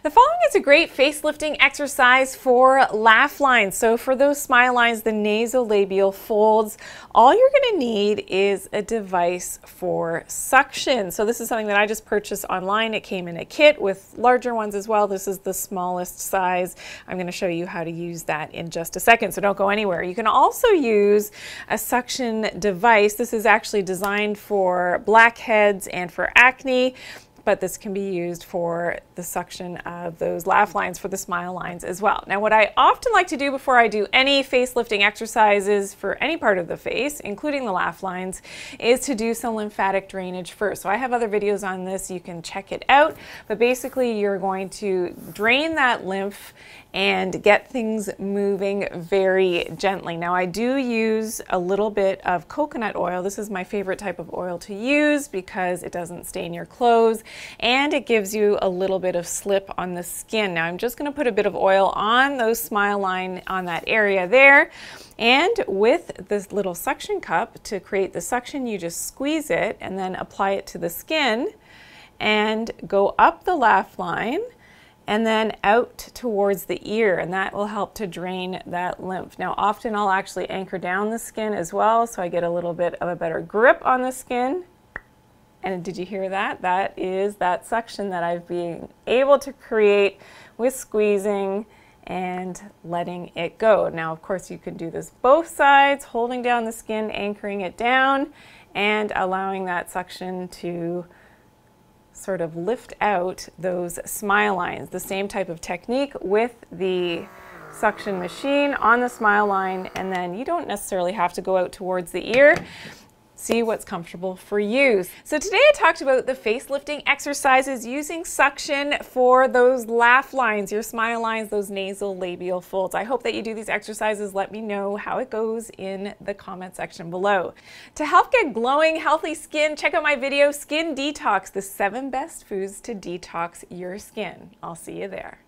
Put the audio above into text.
The following is a great face lifting exercise for laugh lines. So for those smile lines, the nasolabial folds, all you're going to need is a device for suction. So this is something that I just purchased online. It came in a kit with larger ones as well. This is the smallest size. I'm going to show you how to use that in just a second, so don't go anywhere. You can also use a suction device. This is actually designed for blackheads and for acne, but this can be used for the suction of those laugh lines, for the smile lines as well. Now, what I often like to do before I do any face lifting exercises for any part of the face, including the laugh lines, is to do some lymphatic drainage first. So I have other videos on this, you can check it out, but basically you're going to drain that lymph and get things moving very gently. Now, I do use a little bit of coconut oil. This is my favorite type of oil to use because it doesn't stain your clothes and it gives you a little bit of slip on the skin. Now, I'm just going to put a bit of oil on those smile line, on that area there. And with this little suction cup, to create the suction, you just squeeze it and then apply it to the skin and go up the laugh line and then out towards the ear, and that will help to drain that lymph. Now, often I'll actually anchor down the skin as well, so I get a little bit of a better grip on the skin. And did you hear that? That is that suction that I've been able to create with squeezing and letting it go. Now, of course, you can do this both sides, holding down the skin, anchoring it down, and allowing that suction to sort of lift out those smile lines. The same type of technique with the suction machine on the smile line, and then you don't necessarily have to go out towards the ear. See what's comfortable for you. So today I talked about the face lifting exercises using suction for those laugh lines, your smile lines, those nasolabial folds. I hope that you do these exercises. Let me know how it goes in the comment section below. To help get glowing, healthy skin, check out my video, Skin Detox, the 7 best foods to detox your skin. I'll see you there.